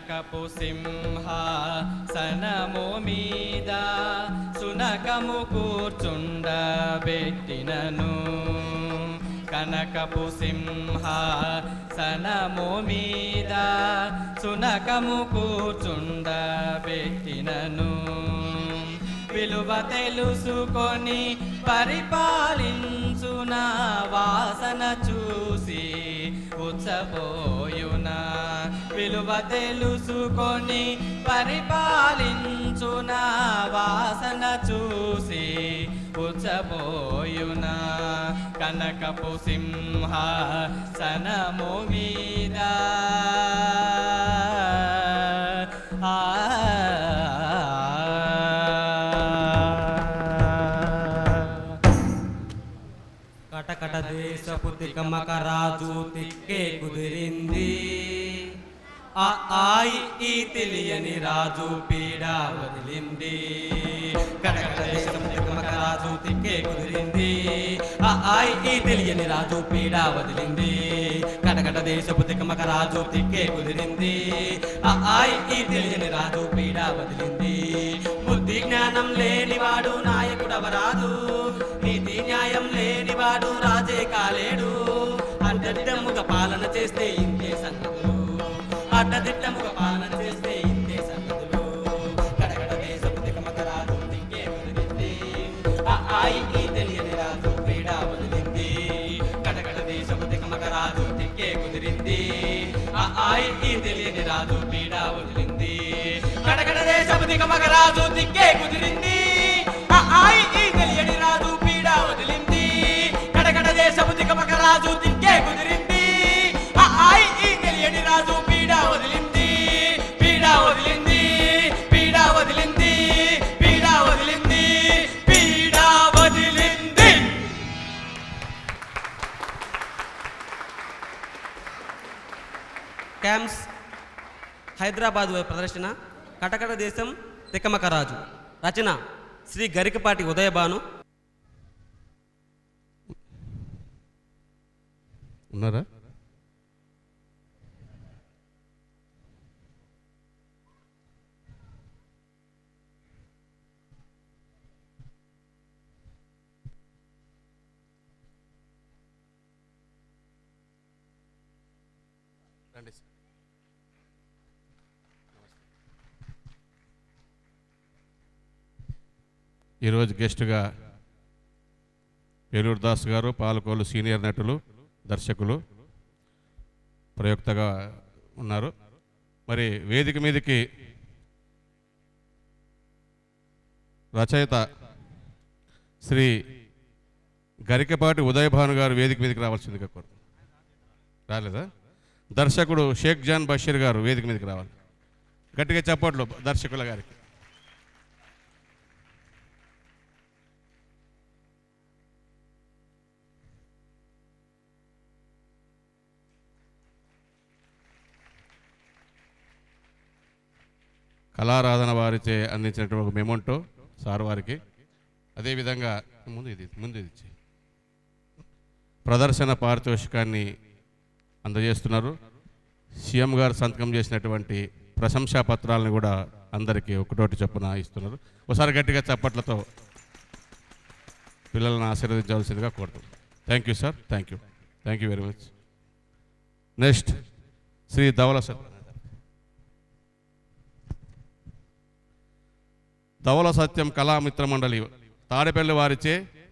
కనకపు సింహాసనము మీద సునకము కూర్చుండబెట్టినను కనకపు సింహాసనము మీద సునకము కూర్చుండబెట్టినను విలువ తెలుసుకొని పరిపాలించున వాసన చూసి ఉచ్చబోయునా విలువ తెలుసుకొని పరిపాలించున వాసన చూసి ఉచ్చబోయునా కనకపు సింహాసనము మీద కటకట దేశపు తికమక రాజు తిక్కే కుదిరింది ఆయి ఈ తెలియని రాజు పీడ వదిలింది కటకట దేశపు తికమక రాజు తిక్కే కుదిరింది ఆయి ఈ తెలియని రాజు పీడ వదిలింది కటకట దేశపు తికమక రాజు తిక్కే కుదిరింది ఆయి ఈ తెలియని రాజు పీడ వదిలింది బుద్ధి జ్ఞానం లేనివాడు నాయకుడవరాదు నీతి న్యాయం లేనివాడు రాజే కాలేడు అడ్డదిడ్డముగా పాలన చేస్తే ఇంతే సంగతులు అడ్డదిడ్డముగా పాలన చేస్తే ఇంతే సంగతులు కడగడ దేశపు తికమక రాజు తిక్కే వదిలింది ఆయి తెలియని రాజు పీడ వదిలింది కడగడ దేశపు తికమక రాజు తిక్కే కుదిరింది ఆయి తెలియని రాజు పీడ వదిలింది కడగడ దేశపు తికమక రాజు తిక్కే కుదిరింది ఆయి తెలియని రాజు పీడ వదిలింది కడగడ దేశపు తికమక రాజు తిక్కే కుదిరింది ఆయి తెలియని రాజు పీడ వదిలింది పీడ వదిలింది పీడ వదిలింది పీడ వదిలింది పీడ వదిలింది. క్యాంప్స్ హైదరాబాద్ ప్రదర్శన కటకట దేశం తికమక రాజు రచన శ్రీ గరికపాటి ఉదయభాను. ఉన్నారా? రండి. ఈరోజు గెస్టుగా ఏలూరు దాస్ గారు పాలకోలు సీనియర్ నటులు దర్శకులు ప్రయుక్తగా ఉన్నారు. మరి వేదిక మీదకి రచయిత శ్రీ గరికపాటి ఉదయభాను గారు వేదిక మీదకి రావాల్సిందిగా కోరు. రాలేదా? దర్శకుడు షేక్ జాన్ బషీర్ గారు వేదిక మీదకి రావాలి. గట్టిగా చప్పట్లు దర్శకుల గారికి. కళారాధన వారిచే అందించినటువంటి ఒక మెమోంటో సార్ వారికి. అదేవిధంగా ముందు ఇది ఇచ్చి ప్రదర్శన పారితోషికాన్ని అందజేస్తున్నారు. సీఎం గారు సంతకం చేసినటువంటి ప్రశంసా పత్రాలను కూడా అందరికీ ఒకటోటి చొప్పున ఇస్తున్నారు. ఒకసారి గట్టిగా చప్పట్లతో పిల్లలను ఆశీర్వదించవలసిందిగా కోరుతున్నాం. Thank you sir. Thank you very much. Next Shri Dhavala Satyam Kalamitra Mandali Tadepalli వారిచే